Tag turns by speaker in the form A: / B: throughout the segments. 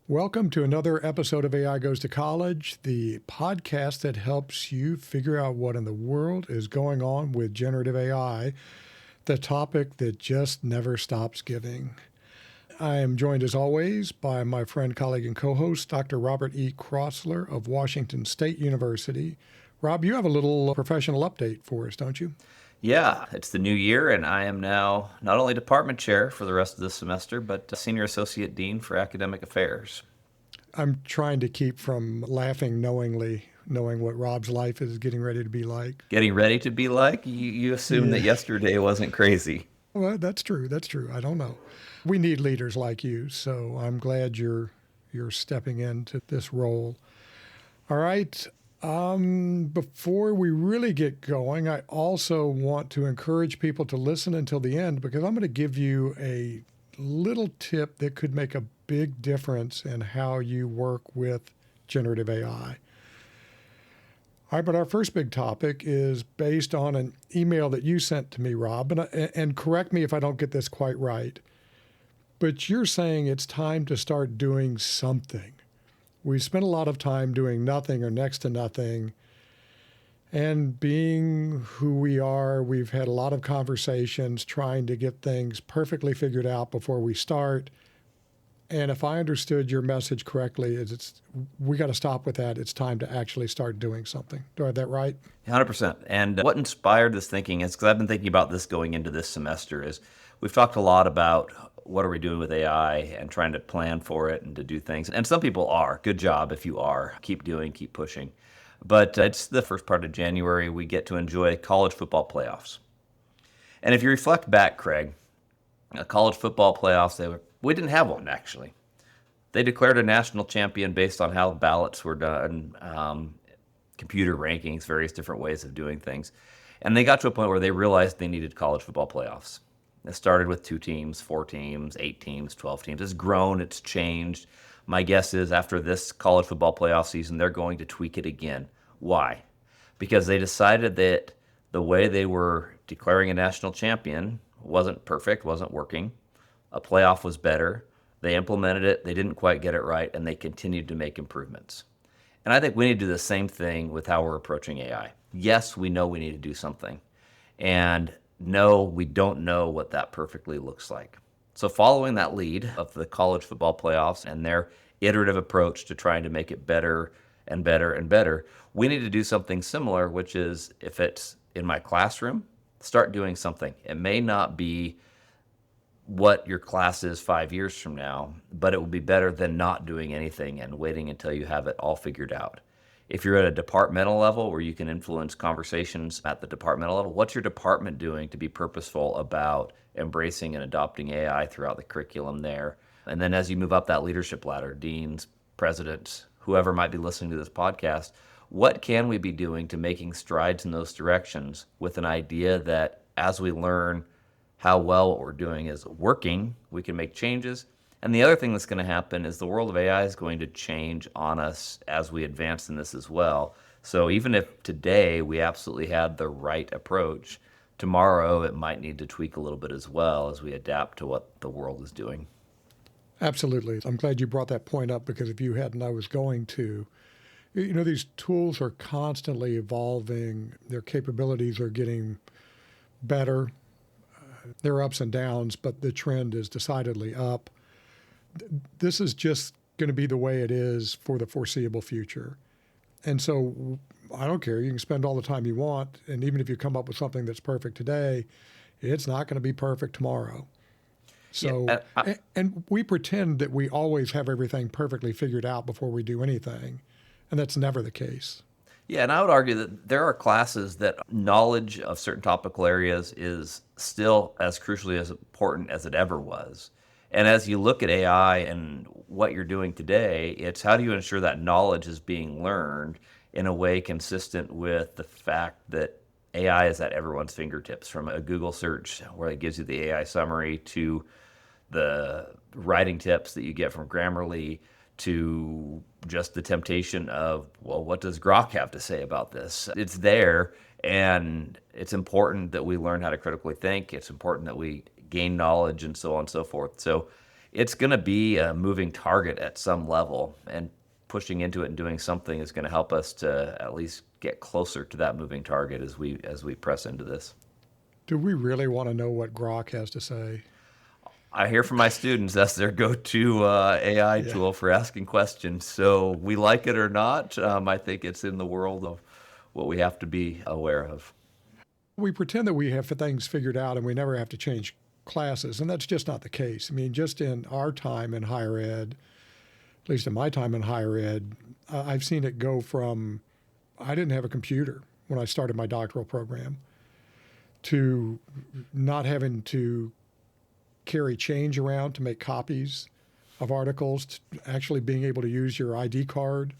A: Welcome to another episode of AI Goes to College, the podcast that helps you figure out what in the world is going on with generative AI, the topic that just never stops giving. I am joined as always by my friend, colleague, and co-host, Dr. Robert E. Crossler of Washington State University. Rob, you have a little professional update for us, don't you?
B: Yeah, it's the new year, and I am now not only department chair for the rest of this semester, but senior associate dean for academic affairs.
A: I'm trying to keep from laughing knowingly, knowing what Rob's life is getting ready to be like.
B: Getting ready to be like? You assume that yesterday wasn't crazy.
A: Well, that's true. That's true. I don't know. We need leaders like you, so I'm glad you're stepping into this role. All right. Before we really get going, I also want to encourage people to listen until the end because I'm going to give you a little tip that could make a big difference in how you work with generative AI. All right, but our first big topic is based on an email that you sent to me, Rob, and correct me if I don't get this quite right, but you're saying it's time to start doing something. We spent a lot of time doing nothing or next to nothing. And being who we are, we've had a lot of conversations trying to get things perfectly figured out before we start. And if I understood your message correctly, we got to stop with that. It's time to actually start doing something. Do I have that right?
B: 100%. And what inspired this thinking is, because I've been thinking about this going into this semester, is we've talked a lot about what are we doing with AI and trying to plan for it and to do things. And some people are. Good job if you are. Keep doing, keep pushing. But it's the first part of January, we get to enjoy college football playoffs. And if you reflect back, Craig, college football playoffs, we didn't have one, actually. They declared a national champion based on how ballots were done, computer rankings, various different ways of doing things. And they got to a point where they realized they needed college football playoffs. It started with 2 teams, 4 teams, 8 teams, 12 teams. It's grown, it's changed. My guess is after this college football playoff season, they're going to tweak it again. Why? Because they decided that the way they were declaring a national champion wasn't perfect, wasn't working. A playoff was better. They implemented it. They didn't quite get it right, and they continued to make improvements. And I think we need to do the same thing with how we're approaching AI. Yes, we know we need to do something. And no, we don't know what that perfectly looks like. So following that lead of the college football playoffs and their iterative approach to trying to make it better and better and better, we need to do something similar, which is if it's in my classroom, start doing something. It may not be what your class is 5 years from now, but it will be better than not doing anything and waiting until you have it all figured out. If you're at a departmental level where you can influence conversations at the departmental level, what's your department doing to be purposeful about embracing and adopting AI throughout the curriculum there? And then as you move up that leadership ladder, deans, presidents, whoever might be listening to this podcast, what can we be doing to making strides in those directions with an idea that as we learn how well what we're doing is working, we can make changes. And the other thing that's going to happen is the world of AI is going to change on us as we advance in this as well. So even if today we absolutely had the right approach, tomorrow it might need to tweak a little bit as well as we adapt to what the world is doing.
A: Absolutely. I'm glad you brought that point up because if you hadn't, I was going to. You know, these tools are constantly evolving. Their capabilities are getting better. There are ups and downs, but the trend is decidedly up. This is just going to be the way it is for the foreseeable future. And so I don't care. You can spend all the time you want. And even if you come up with something that's perfect today, it's not going to be perfect tomorrow. So, and we pretend that we always have everything perfectly figured out before we do anything. And that's never the case.
B: Yeah, and I would argue that there are classes that knowledge of certain topical areas is still as crucially as important as it ever was. And as you look at AI and what you're doing today, it's how do you ensure that knowledge is being learned in a way consistent with the fact that AI is at everyone's fingertips, from a Google search where it gives you the AI summary to the writing tips that you get from Grammarly to just the temptation of, well, what does Grok have to say about this? It's there, and it's important that we learn how to critically think. It's important that we gain knowledge and so on and so forth. So it's going to be a moving target at some level, and pushing into it and doing something is going to help us to at least get closer to that moving target as we press into this.
A: Do we really want to know what Grok has to say?
B: I hear from my students that's their go-to AI
A: Yeah.
B: tool for asking questions. So we like it or not, I think it's in the world of what we have to be aware of.
A: We pretend that we have things figured out and we never have to change classes, and that's just not the case. I mean, just in our time in higher ed, at least in my time in higher ed, I've seen it go from I didn't have a computer when I started my doctoral program to not having to carry change around to make copies of articles, to actually being able to use your ID card,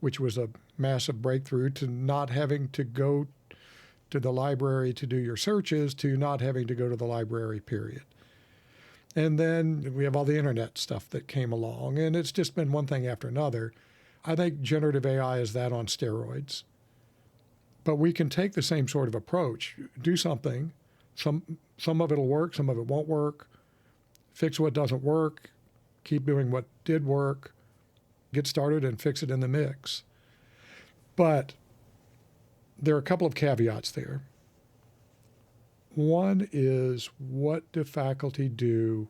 A: which was a massive breakthrough, to not having to go to the library to do your searches, to not having to go to the library, period. And then we have all the internet stuff that came along, and it's just been one thing after another. I think generative AI is that on steroids. But we can take the same sort of approach, do something. Some of it'll work, some of it won't work. Fix what doesn't work, keep doing what did work, get started and fix it in the mix. But there are a couple of caveats there. One is, what do faculty do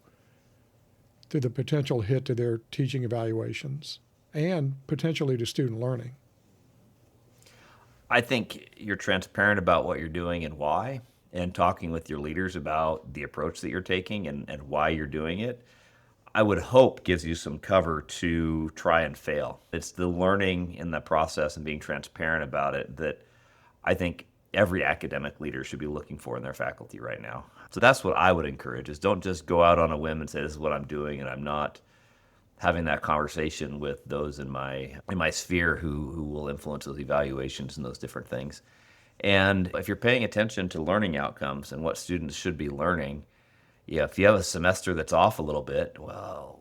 A: to the potential hit to their teaching evaluations and potentially to student learning?
B: I think you're transparent about what you're doing and why, and talking with your leaders about the approach that you're taking and why you're doing it, I would hope gives you some cover to try and fail. It's the learning in the process and being transparent about it that I think every academic leader should be looking for in their faculty right now. So that's what I would encourage, is don't just go out on a whim and say this is what I'm doing, and I'm not having that conversation with those in my sphere who will influence those evaluations and those different things. And if you're paying attention to learning outcomes and what students should be learning, yeah, if you have a semester that's off a little bit, well,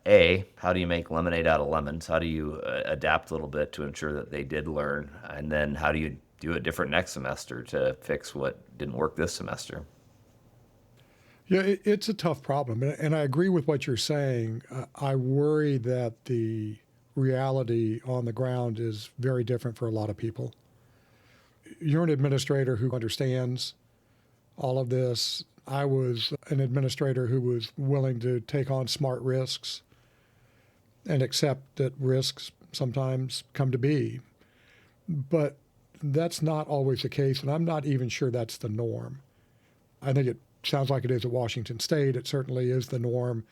B: A, how do you make lemonade out of lemons? How do you adapt a little bit to ensure that they did learn? And then how do you do it different next semester to fix what didn't work this semester?
A: Yeah, it's a tough problem. And I agree with what you're saying. I worry that the reality on the ground is very different for a lot of people. You're an administrator who understands all of this. I was an administrator who was willing to take on smart risks and accept that risks sometimes come to be. But that's not always the case, and I'm not even sure that's the norm. I think it sounds like it is at Washington State. It certainly is the norm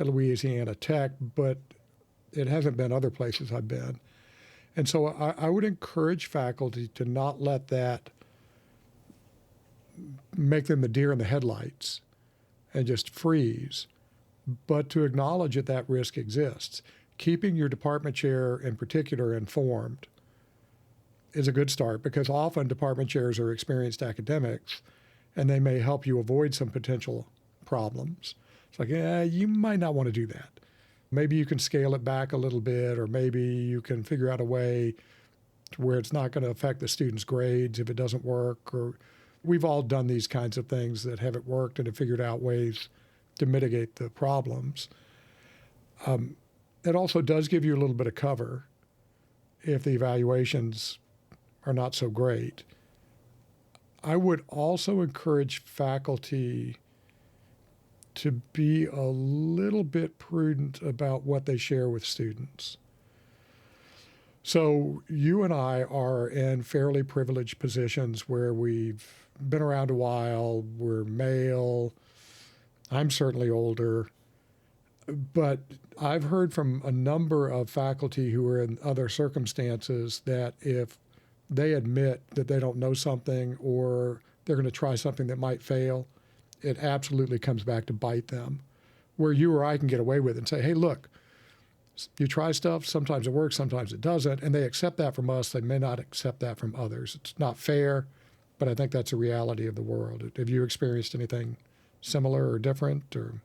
A: at Louisiana Tech, but it hasn't been other places I've been. And so I would encourage faculty to not let that make them the deer in the headlights and just freeze, but to acknowledge that that risk exists. Keeping your department chair in particular informed is a good start, because often department chairs are experienced academics and they may help you avoid some potential problems. It's like, yeah, you might not want to do that. Maybe you can scale it back a little bit, or maybe you can figure out a way to where it's not going to affect the student's grades if it doesn't work. Or we've all done these kinds of things that haven't worked and have figured out ways to mitigate the problems. It also does give you a little bit of cover if the evaluations are not so great. I would also encourage faculty to be a little bit prudent about what they share with students. So you and I are in fairly privileged positions where we've been around a while, we're male, I'm certainly older, but I've heard from a number of faculty who are in other circumstances that if they admit that they don't know something or they're going to try something that might fail, it absolutely comes back to bite them. Where you or I can get away with it and say, hey, look, you try stuff, sometimes it works, sometimes it doesn't, and they accept that from us. They may not accept that from others. It's not fair, but I think that's a reality of the world. Have you experienced anything similar or different? Or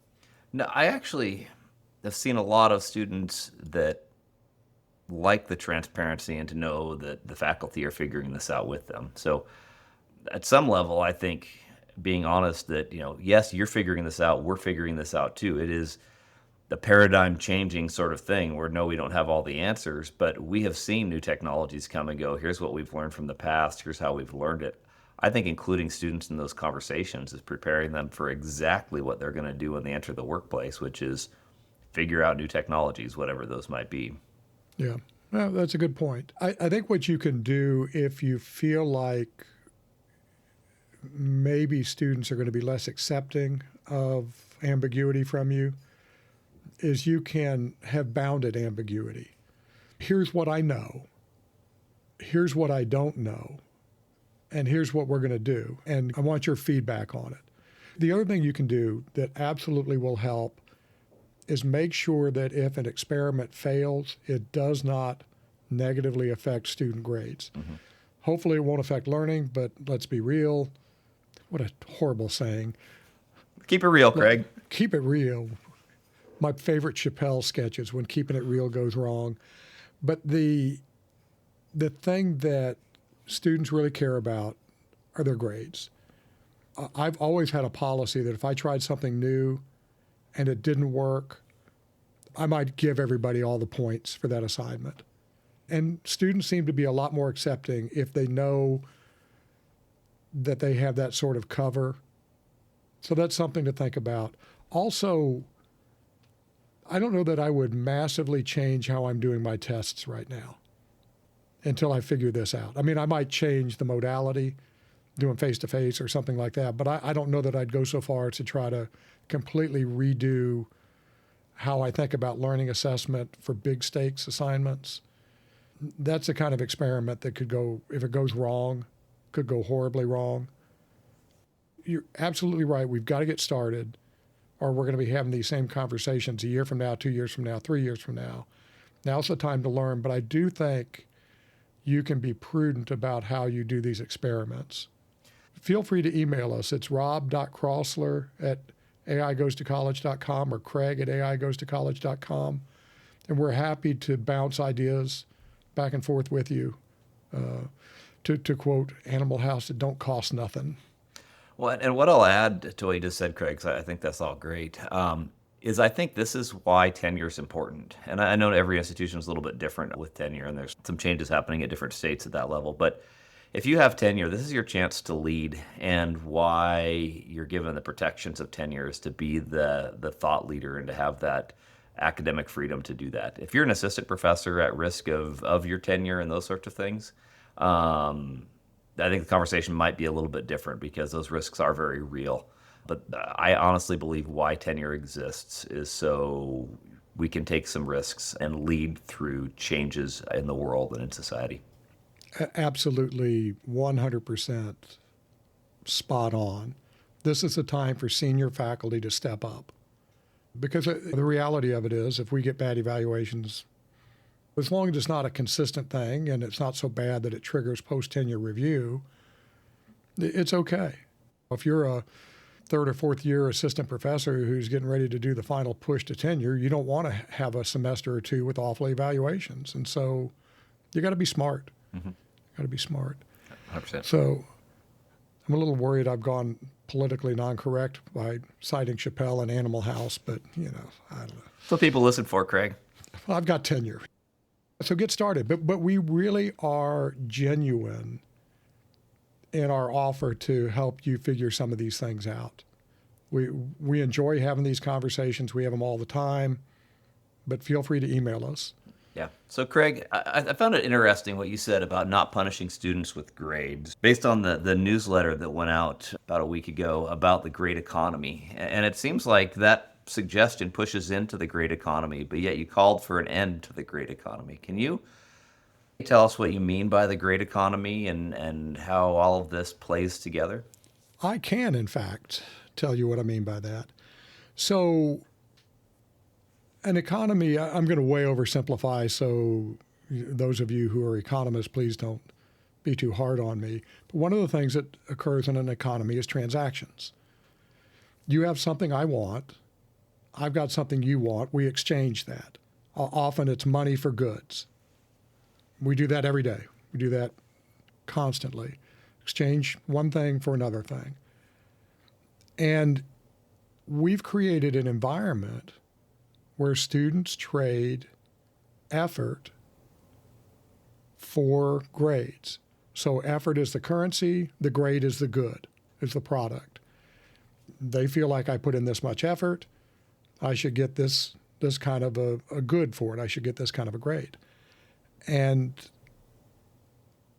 B: No, I actually have seen a lot of students that like the transparency and to know that the faculty are figuring this out with them. So at some level, I think being honest that, yes, you're figuring this out, we're figuring this out too. It is the paradigm changing sort of thing where no, we don't have all the answers, but we have seen new technologies come and go. Here's what we've learned from the past. Here's how we've learned it. I think including students in those conversations is preparing them for exactly what they're going to do when they enter the workplace, which is figure out new technologies, whatever those might be.
A: Yeah, well, that's a good point. I think what you can do if you feel like maybe students are going to be less accepting of ambiguity from you is you can have bounded ambiguity. Here's what I know. Here's what I don't know. And here's what we're going to do. And I want your feedback on it. The other thing you can do that absolutely will help is make sure that if an experiment fails, it does not negatively affect student grades. Mm-hmm. Hopefully it won't affect learning, but let's be real. What a horrible saying.
B: Keep it real, Craig.
A: Keep it real. My favorite Chappelle sketches when keeping it real goes wrong. But the thing that students really care about are their grades. I've always had a policy that if I tried something new and it didn't work, I might give everybody all the points for that assignment. And students seem to be a lot more accepting if they know that they have that sort of cover. So that's something to think about. Also, I don't know that I would massively change how I'm doing my tests right now until I figure this out. I mean, I might change the modality, doing face-to-face or something like that, but I don't know that I'd go so far to try to completely redo how I think about learning assessment for big stakes assignments. That's the kind of experiment that could go, if it goes wrong, could go horribly wrong. You're absolutely right. We've got to get started, or we're going to be having these same conversations a year from now, 2 years from now, 3 years from now. Now's the time to learn, but I do think you can be prudent about how you do these experiments. Feel free to email us. It's rob.crossler@aigoestocollege.com or craig@aigoestocollege.com. And we're happy to bounce ideas back and forth with you. To quote Animal House, it don't cost nothing.
B: Well, and what I'll add to what you just said, Craig, 'cause I think that's all great, is I think this is why tenure is important. And I know every institution is a little bit different with tenure, and there's some changes happening at different states at that level. But if you have tenure, this is your chance to lead, and why you're given the protections of tenure is to be the thought leader and to have that academic freedom to do that. If you're an assistant professor at risk of your tenure and those sorts of things, I think the conversation might be a little bit different because those risks are very real. But I honestly believe why tenure exists is so we can take some risks and lead through changes in the world and in society.
A: Absolutely 100% spot on. This is a time for senior faculty to step up. Because the reality of it is, if we get bad evaluations, as long as it's not a consistent thing and it's not so bad that it triggers post-tenure review, it's okay. If you're a third or fourth year assistant professor who's getting ready to do the final push to tenure, you don't want to have a semester or two with awful evaluations. And so you got to be smart. Mm-hmm. Got to be smart.
B: 100%.
A: So I'm a little worried I've gone politically non-correct by citing Chappelle and Animal House, but, I don't know.
B: That's what people listen for, Craig.
A: Well, I've got tenure. So get started. But we really are genuine in our offer to help you figure some of these things out. We enjoy having these conversations. We have them all the time, but feel free to email us.
B: Yeah. So, Craig, I found it interesting what you said about not punishing students with grades based on the newsletter that went out about a week ago about the grade economy. And it seems like that suggestion pushes into the grade economy, but yet you called for an end to the grade economy. Can you tell us what you mean by the grade economy and how all of this plays together?
A: I can, in fact, tell you what I mean by that. So an economy, I'm going to way oversimplify, so those of you who are economists, please don't be too hard on me. But one of the things that occurs in an economy is transactions. You have something I want. I've got something you want. We exchange that. Often it's money for goods. We do that every day. We do that constantly. Exchange one thing for another thing. And we've created an environment where students trade effort for grades. So effort is the currency, the grade is the good, is the product. They feel like I put in this much effort, I should get this kind of a good for it. I should get this kind of a grade. And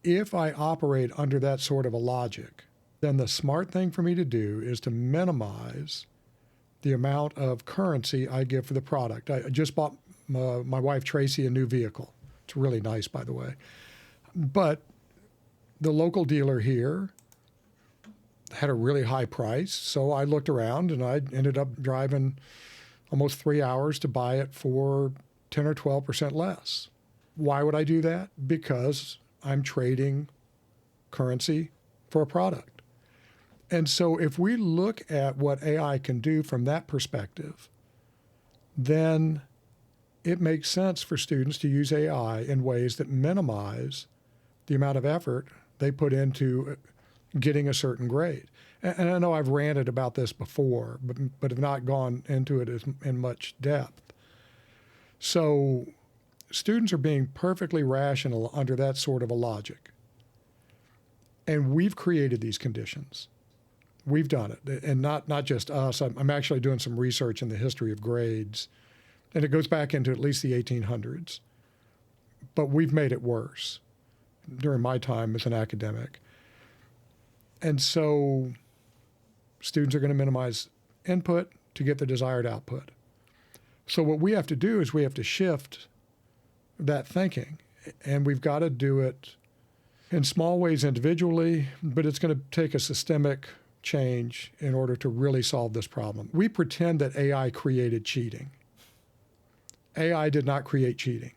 A: if I operate under that sort of a logic, then the smart thing for me to do is to minimize the amount of currency I give for the product. I just bought my wife Tracy a new vehicle. It's really nice, by the way. But the local dealer here had a really high price, so I looked around and I ended up driving almost 3 hours to buy it for 10 or 12% less. Why would I do that? Because I'm trading currency for a product. And so if we look at what AI can do from that perspective, then it makes sense for students to use AI in ways that minimize the amount of effort they put into getting a certain grade. And I know I've ranted about this before, but have not gone into it in much depth. So students are being perfectly rational under that sort of a logic. And we've created these conditions. We've done it, and not just us. I'm actually doing some research in the history of grades, and it goes back into at least the 1800s. But we've made it worse during my time as an academic. And so students are going to minimize input to get the desired output. So what we have to do is we have to shift that thinking, and we've got to do it in small ways individually, but it's going to take a systemic change in order to really solve this problem. We pretend that AI created cheating. AI did not create cheating.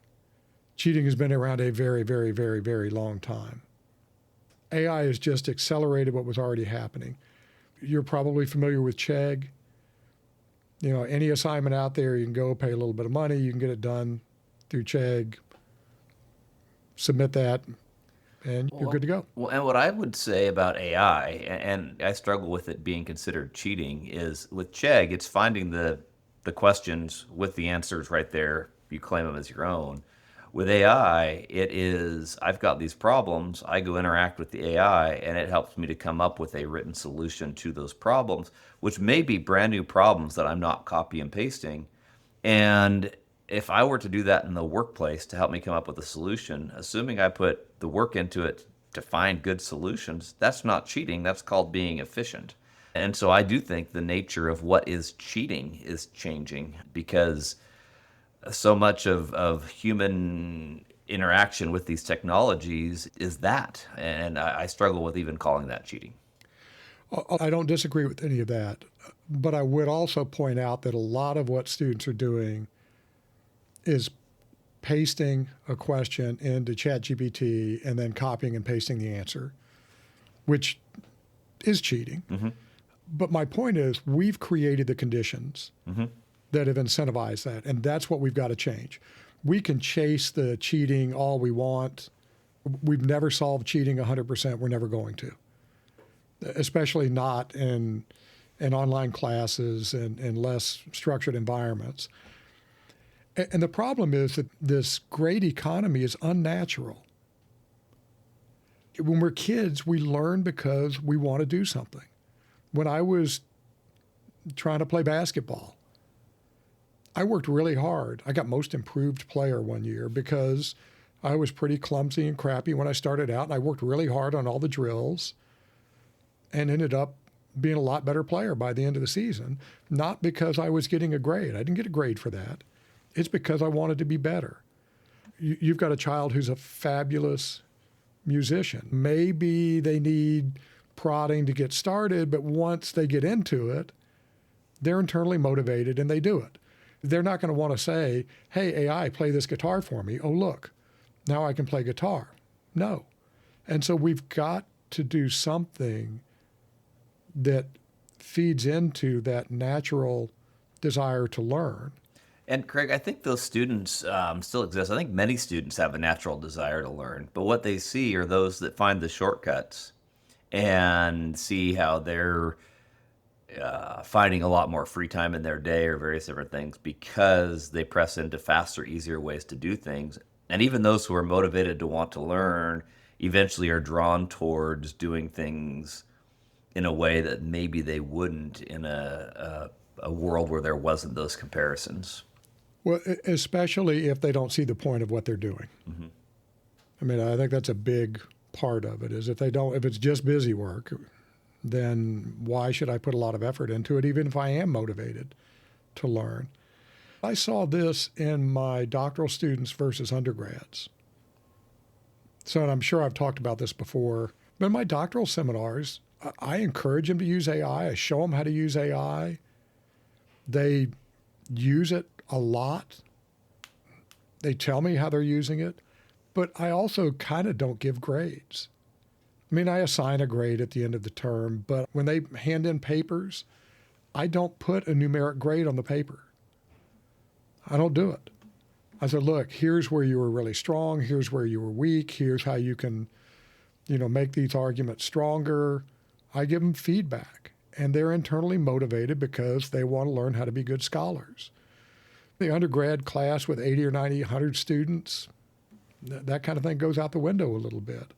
A: Cheating has been around a very, very, very, very long time. AI has just accelerated what was already happening. You're probably familiar with Chegg. You know, any assignment out there, you can go pay a little bit of money, you can get it done through Chegg, submit that, and you're good to go.
B: Well, and what I would say about AI, and I struggle with it being considered cheating, is with Chegg, it's finding the questions with the answers right there. You claim them as your own. With AI, it is, I've got these problems, I go interact with the AI, and it helps me to come up with a written solution to those problems, which may be brand new problems that I'm not copy and pasting. And if I were to do that in the workplace to help me come up with a solution, assuming I put the work into it to find good solutions, that's not cheating, that's called being efficient. And so I do think the nature of what is cheating is changing, because so much of human interaction with these technologies is that. And I struggle with even calling that cheating.
A: I don't disagree with any of that, but I would also point out that a lot of what students are doing is pasting a question into ChatGPT and then copying and pasting the answer, which is cheating.
B: Mm-hmm.
A: But my point is, we've created the conditions that have incentivized that, and that's what we've got to change. We can chase the cheating all we want. We've never solved cheating 100%. We're never going to, especially not in online classes and less structured environments. And the problem is that this grade economy is unnatural. When we're kids, we learn because we want to do something. When I was trying to play basketball, I worked really hard. I got most improved player one year because I was pretty clumsy and crappy when I started out, and I worked really hard on all the drills and ended up being a lot better player by the end of the season, not because I was getting a grade. I didn't get a grade for that. It's because I wanted to be better. You've got a child who's a fabulous musician. Maybe they need prodding to get started, but once they get into it, they're internally motivated and they do it. They're not going to want to say, hey, AI, play this guitar for me. Oh, look, now I can play guitar. No. And so we've got to do something that feeds into that natural desire to learn.
B: And Craig, I think those students still exist. I think many students have a natural desire to learn, but what they see are those that find the shortcuts and see how they're finding a lot more free time in their day or various different things because they press into faster, easier ways to do things. And even those who are motivated to want to learn eventually are drawn towards doing things in a way that maybe they wouldn't in a world where there wasn't those comparisons.
A: Well, especially if they don't see the point of what they're doing.
B: Mm-hmm.
A: I mean, I think that's a big part of it is if it's just busy work, then why should I put a lot of effort into it, even if I am motivated to learn? I saw this in my doctoral students versus undergrads. So, and I'm sure I've talked about this before, but in my doctoral seminars, I encourage them to use AI. I show them how to use AI. They use it a lot. They tell me how they're using it, but I also kind of don't give grades. I mean, I assign a grade at the end of the term, but when they hand in papers, I don't put a numeric grade on the paper. I don't do it. I said, look, here's where you were really strong. Here's where you were weak. Here's how you can, make these arguments stronger. I give them feedback, and they're internally motivated because they want to learn how to be good scholars. The undergrad class with 80 or 90, 100 students, that kind of thing goes out the window a little bit.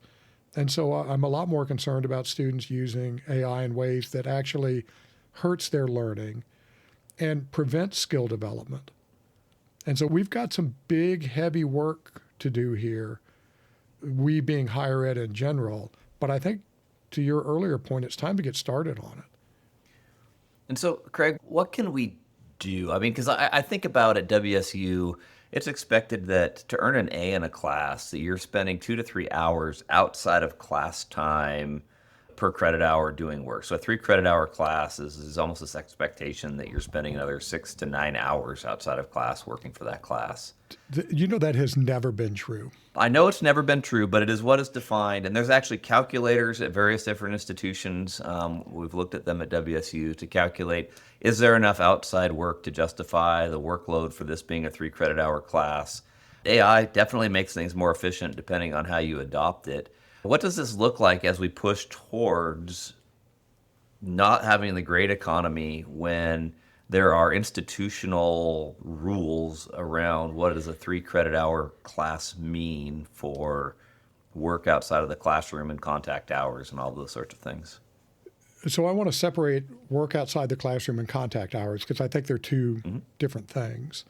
A: And so I'm a lot more concerned about students using AI in ways that actually hurts their learning and prevents skill development. And so we've got some big, heavy work to do here, we being higher ed in general. But I think to your earlier point, it's time to get started on it.
B: And so, Craig, what can we do? I mean, because I think about at WSU, it's expected that to earn an A in a class, that you're spending 2 to 3 hours outside of class time per credit hour doing work. So a 3 credit hour class is almost this expectation that you're spending another 6 to 9 hours outside of class working for that class.
A: That has never been true.
B: I know it's never been true, but it is what is defined. And there's actually calculators at various different institutions. We've looked at them at WSU to calculate, is there enough outside work to justify the workload for this being a 3 credit hour class? AI definitely makes things more efficient depending on how you adopt it. What does this look like as we push towards not having the great economy when there are institutional rules around what does a 3 credit hour class mean for work outside of the classroom and contact hours and all those sorts of things?
A: So I want to separate work outside the classroom and contact hours because I think they're two different things.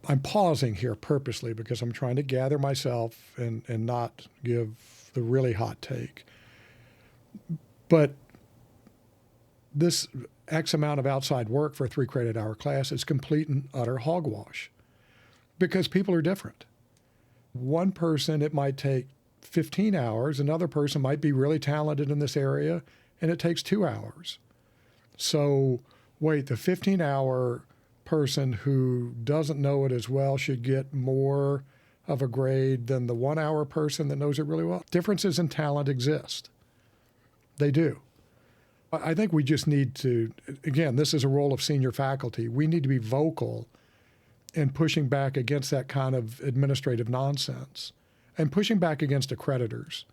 A: I'm pausing here purposely because I'm trying to gather myself and not give the really hot take. But this X amount of outside work for a 3 credit hour class is complete and utter hogwash because people are different. One person, it might take 15 hours. Another person might be really talented in this area and it takes 2 hours. So wait, the 15-hour person who doesn't know it as well should get more of a grade than the 1-hour person that knows it really well. Differences in talent exist. They do. I think we just need to, again, this is a role of senior faculty. We need to be vocal in pushing back against that kind of administrative nonsense and pushing back against accreditors.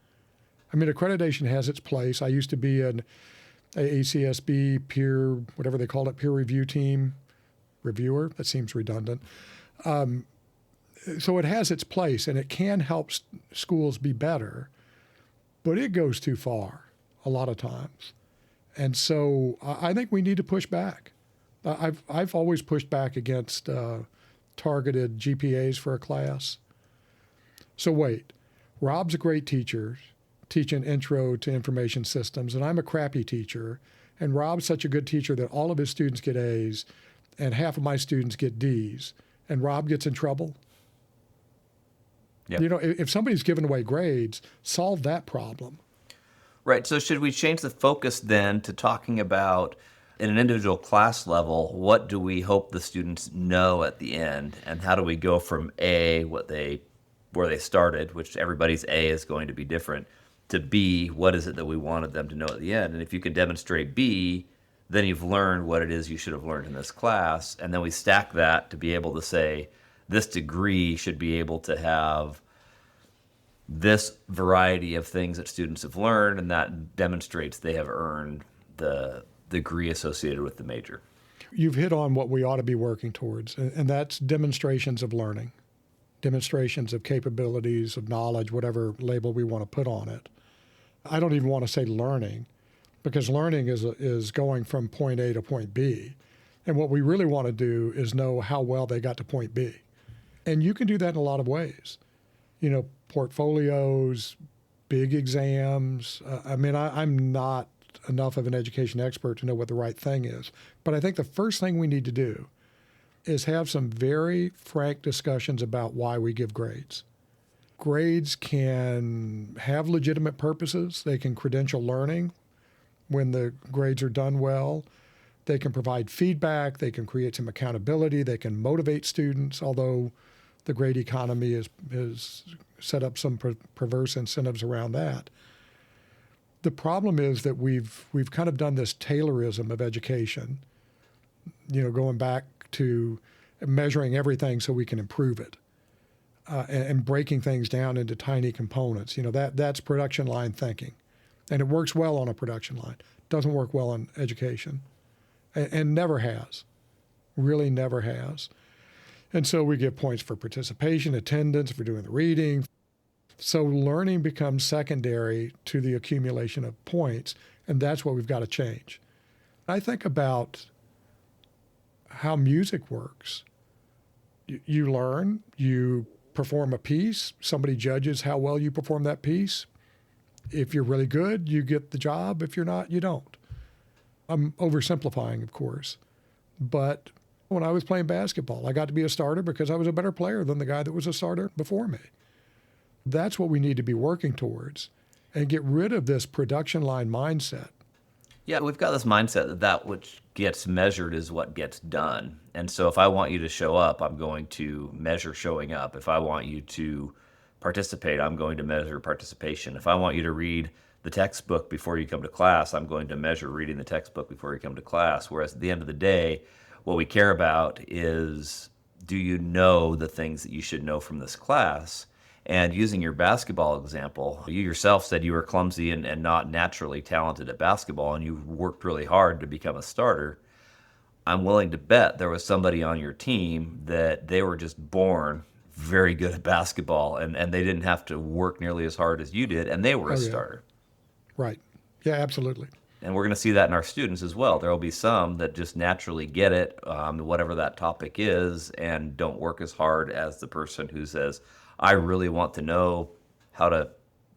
A: I mean, accreditation has its place. I used to be an ACSB peer, whatever they call it, peer review team. Reviewer, that seems redundant. So it has its place and it can help schools be better, but it goes too far a lot of times. And so I think we need to push back. I've always pushed back against targeted GPAs for a class. So wait, Rob's a great teacher, teaching intro to information systems, and I'm a crappy teacher, and Rob's such a good teacher that all of his students get A's, and half of my students get D's, and Rob gets in trouble.
B: Yep.
A: If somebody's giving away grades, solve that problem.
B: Right. So should we change the focus then to talking about, in an individual class level, what do we hope the students know at the end, and how do we go from A, where they started, which everybody's A is going to be different, to B, what is it that we wanted them to know at the end? And if you can demonstrate B, then you've learned what it is you should have learned in this class. And then we stack that to be able to say, this degree should be able to have this variety of things that students have learned, and that demonstrates they have earned the degree associated with the major.
A: You've hit on what we ought to be working towards, and that's demonstrations of learning, demonstrations of capabilities, of knowledge, whatever label we want to put on it. I don't even want to say learning, because learning is going from point A to point B. And what we really want to do is know how well they got to point B. And you can do that in a lot of ways. Portfolios, big exams. I'm not enough of an education expert to know what the right thing is. But I think the first thing we need to do is have some very frank discussions about why we give grades. Grades can have legitimate purposes. They can credential learning when the grades are done well. They can provide feedback. They can create some accountability. They can motivate students, although the grade economy has set up some perverse incentives around that. The problem is that we've kind of done this Taylorism of education, going back to measuring everything so we can improve it, and breaking things down into tiny components. That's production line thinking. And it works well on a production line. Doesn't work well in education, and never has, really never has. And so we get points for participation, attendance, for doing the reading. So learning becomes secondary to the accumulation of points, and that's what we've got to change. I think about how music works. You learn, you perform a piece, somebody judges how well you perform that piece. If you're really good, you get the job. If you're not, you don't. I'm oversimplifying, of course. But when I was playing basketball, I got to be a starter because I was a better player than the guy that was a starter before me. That's what we need to be working towards, and get rid of this production line mindset.
B: Yeah, we've got this mindset that which gets measured is what gets done. And so if I want you to show up, I'm going to measure showing up. If I want you to participate, I'm going to measure participation. If I want you to read the textbook before you come to class, I'm going to measure reading the textbook before you come to class. Whereas at the end of the day, what we care about is, do you know the things that you should know from this class? And using your basketball example, you yourself said you were clumsy and not naturally talented at basketball, and you worked really hard to become a starter. I'm willing to bet there was somebody on your team that they were just born very good at basketball, and they didn't have to work nearly as hard as you did, and they were a starter.
A: Right. Yeah, absolutely.
B: And we're going to see that in our students as well. There will be some that just naturally get it, whatever that topic is, and don't work as hard as the person who says, I really want to know how to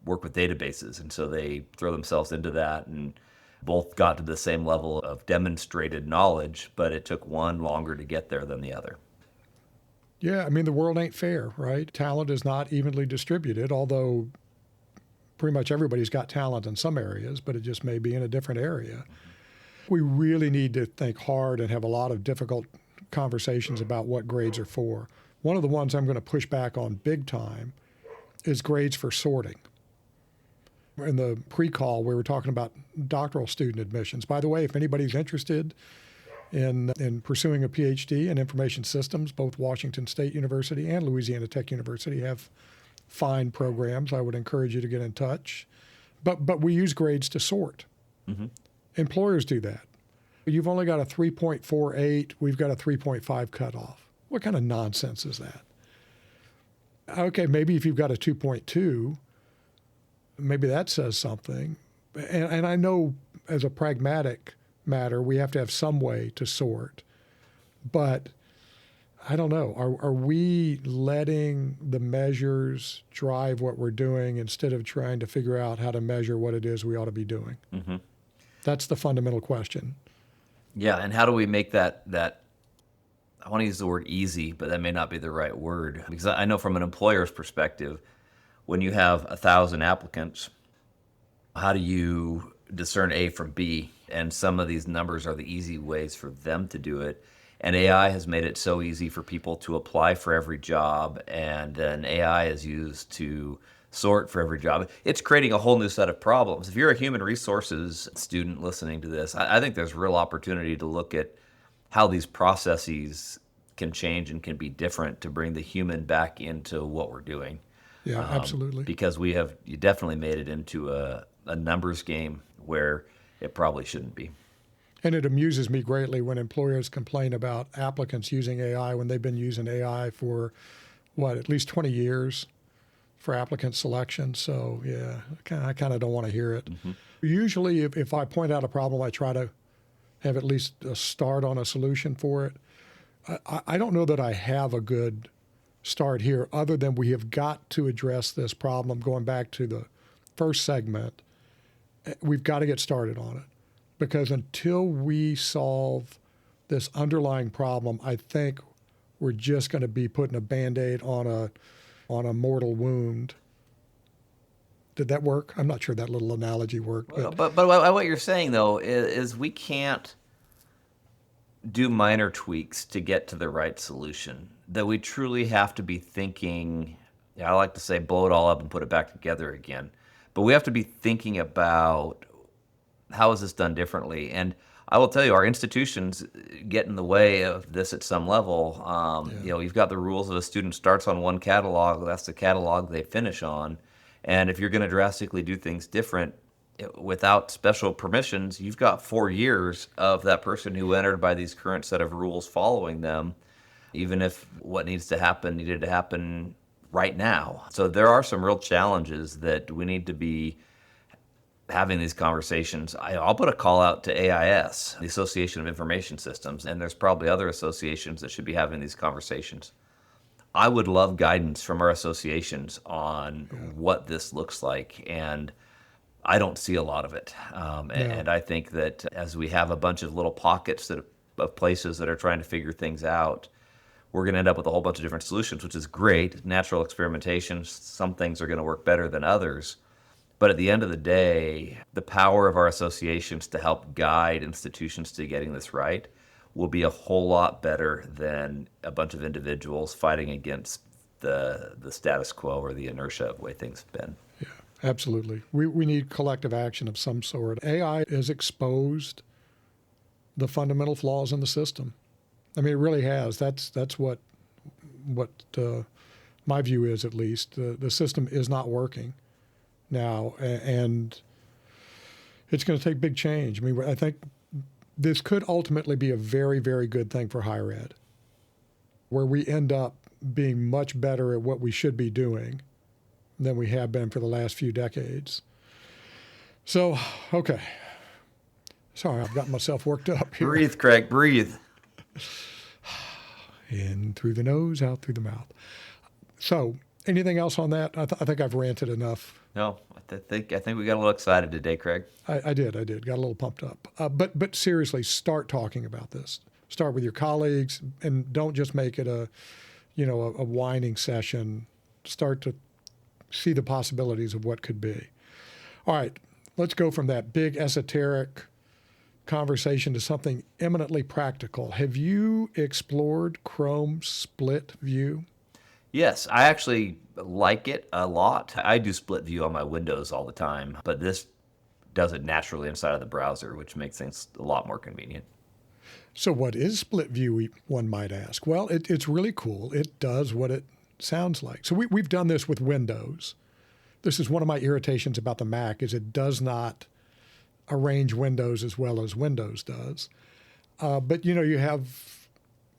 B: work with databases. And so they throw themselves into that, and both got to the same level of demonstrated knowledge, but it took one longer to get there than the other.
A: Yeah, the world ain't fair, right? Talent is not evenly distributed, although pretty much everybody's got talent in some areas, but it just may be in a different area. We really need to think hard and have a lot of difficult conversations about what grades are for. One of the ones I'm going to push back on big time is grades for sorting. In the pre-call, we were talking about doctoral student admissions. By the way, if anybody's interested in pursuing a PhD in information systems, both Washington State University and Louisiana Tech University have fine programs. I would encourage you to get in touch. But we use grades to sort. Mm-hmm. Employers do that. You've only got a 3.48, we've got a 3.5 cutoff. What kind of nonsense is that? Okay, maybe if you've got a 2.2, maybe that says something. And I know as a pragmatic matter, we have to have some way to sort. But I don't know. Are we letting the measures drive what we're doing instead of trying to figure out how to measure what it is we ought to be doing? Mm-hmm. That's the fundamental question.
B: Yeah, and how do we make that I want to use the word easy, but that may not be the right word. Because I know from an employer's perspective, when you have 1,000 applicants, how do you discern A from B? And some of these numbers are the easy ways for them to do it. And AI has made it so easy for people to apply for every job, and then AI is used to sort for every job. It's creating a whole new set of problems. If you're a human resources student listening to this, I think there's real opportunity to look at how these processes can change and can be different to bring the human back into what we're doing.
A: Yeah, absolutely.
B: because you definitely made it into a numbers game where it probably shouldn't be.
A: And it amuses me greatly when employers complain about applicants using AI when they've been using AI for, what, at least 20 years for applicant selection. So, yeah, I kind of don't want to hear it.
B: Mm-hmm.
A: Usually, if I point out a problem, I try to have at least a start on a solution for it. I don't know that I have a good start here other than we have got to address this problem. Going back to the first segment, we've got to get started on it because until we solve this underlying problem, I think we're just going to be putting a Band-Aid on a mortal wound. Did that work? I'm not sure that little analogy worked,
B: Well,
A: but
B: but what you're saying though is we can't do minor tweaks to get to the right solution. That we truly have to be thinking, I like to say blow it all up and put it back together again. But we have to be thinking about how is this done differently. And I will tell you, our institutions get in the way of this at some level. You've got the rules that a student starts on one catalog, that's the catalog they finish on. And if you're going to drastically do things different, without special permissions, you've got 4 years of that person who entered by these current set of rules following them, even if what needs to happen needed to happen right now. So there are some real challenges that we need to be having these conversations. I'll put a call out to AIS, the Association of Information Systems, and there's probably other associations that should be having these conversations. I would love guidance from our associations on what this looks like, and I don't see a lot of it. And I think that as we have a bunch of little pockets of places that are trying to figure things out, we're going to end up with a whole bunch of different solutions, which is great. Natural experimentation, some things are going to work better than others. But at the end of the day, the power of our associations to help guide institutions to getting this right will be a whole lot better than a bunch of individuals fighting against the status quo or the inertia of the way things have been.
A: yeah, absolutely. We need collective action of some sort. AI has exposed the fundamental flaws in the system. I mean, it really has. That's what my view is, at least. The system is not working now, and it's going to take big change. I mean, I think this could ultimately be a very, very good thing for higher ed, where we end up being much better at what we should be doing than we have been for the last few decades. So, okay. Sorry, I've got myself worked up here.
B: Breathe, Craig, breathe.
A: In through the nose, out through the mouth. So, anything else on that? I think I've ranted enough.
B: No, I think we got a little excited today, Craig.
A: I did. Got a little pumped up. But seriously, start talking about this. Start with your colleagues, and don't just make it a whining session. Start to see the possibilities of what could be. All right, let's go from that big esoteric conversation to something eminently practical. Have you explored Chrome Split View?
B: Yes, I actually like it a lot. I do split view on my Windows all the time, but this does it naturally inside of the browser, which makes things a lot more convenient.
A: So what is split view, one might ask? Well, it's really cool. It does what it sounds like. So we've done this with Windows. This is one of my irritations about the Mac is it does not arrange windows as well as Windows does. But, you have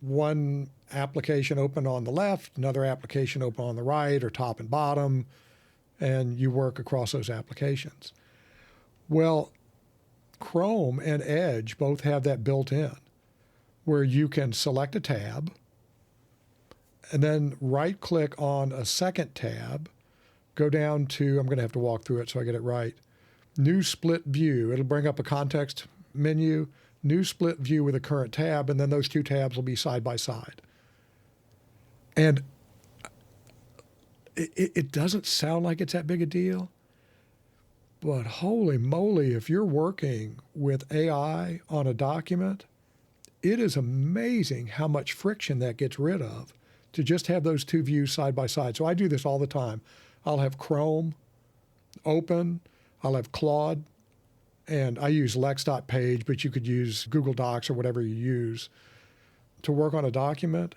A: one application open on the left, another application open on the right or top and bottom, and you work across those applications. Well, Chrome and Edge both have that built in where you can select a tab and then right-click on a second tab, go down to, I'm going to have to walk through it so I get it right, New Split View. It'll bring up a context menu, New Split View with a current tab, and then those two tabs will be side by side. And it doesn't sound like it's that big a deal, but holy moly, if you're working with AI on a document, it is amazing how much friction that gets rid of to just have those two views side by side. So I do this all the time. I'll have Chrome open, I'll have Claude, and I use Lex.page, but you could use Google Docs or whatever you use to work on a document.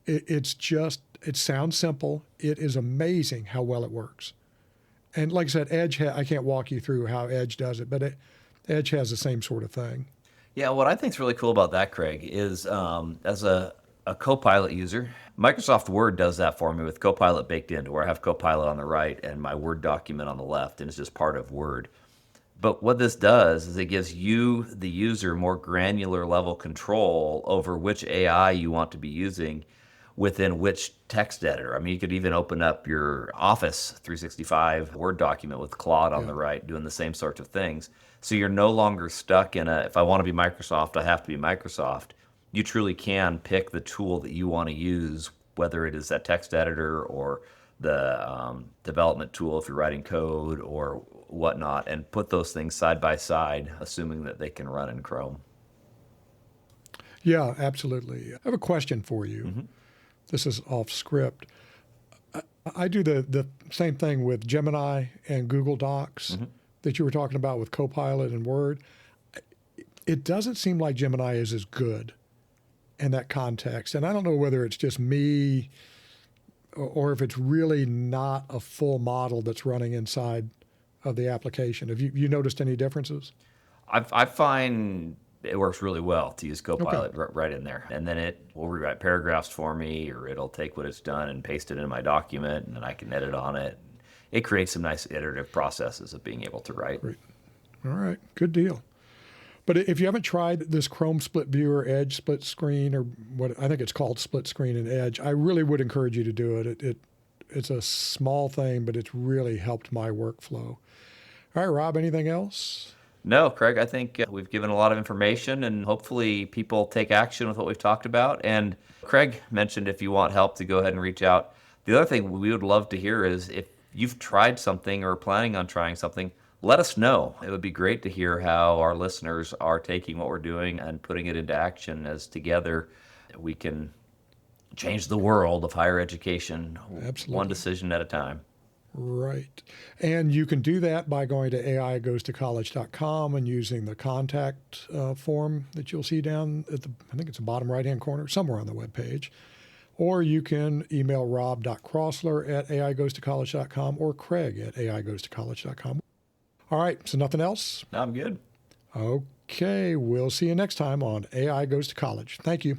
A: It's just It sounds simple. It is amazing how well it works. And like I said, Edge, I can't walk you through how Edge does it, but Edge has the same sort of thing.
B: Yeah, what I think is really cool about that, Craig, is as a Copilot user, Microsoft Word does that for me with Copilot baked into where I have Copilot on the right and my Word document on the left, and it's just part of Word. But what this does is it gives you, the user, more granular level control over which AI you want to be using within which text editor. I mean, you could even open up your Office 365 Word document with Claude on
A: Yeah.
B: the right, doing the same sorts of things. So you're no longer stuck in if I want to be Microsoft, I have to be Microsoft. You truly can pick the tool that you want to use, whether it is that text editor or the development tool if you're writing code or whatnot, and put those things side by side, assuming that they can run in Chrome.
A: Yeah, absolutely. I have a question for you.
B: Mm-hmm.
A: This is off script. I do the same thing with Gemini and Google Docs
B: Mm-hmm.
A: that you were talking about with Copilot and Word. It doesn't seem like Gemini is as good in that context. And I don't know whether it's just me or if it's really not a full model that's running inside of the application. Have you noticed any differences?
B: I find it works really well to use
A: Okay.
B: Copilot right in there. And then it will rewrite paragraphs for me, or it'll take what it's done and paste it in my document, and then I can edit on it. It creates some nice iterative processes of being able to write.
A: Great. All right. Good deal. But if you haven't tried this Chrome Split View or Edge Split Screen, or what I think it's called Split Screen and Edge, I really would encourage you to do it. It's a small thing, but it's really helped my workflow. All right, Rob, anything else?
B: No, Craig, I think we've given a lot of information and hopefully people take action with what we've talked about. And Craig mentioned if you want help to go ahead and reach out. The other thing we would love to hear is if you've tried something or planning on trying something, let us know. It would be great to hear how our listeners are taking what we're doing and putting it into action, as together we can change the world of higher education
A: Absolutely.
B: one decision at a time.
A: Right. And you can do that by going to aigoestocollege.com and using the contact form that you'll see down at I think it's the bottom right-hand corner, somewhere on the webpage. Or you can email rob.crossler@aigoestocollege.com or craig@aigoestocollege.com. All right, so nothing else?
B: No, I'm good.
A: Okay, we'll see you next time on AI Goes to College. Thank you.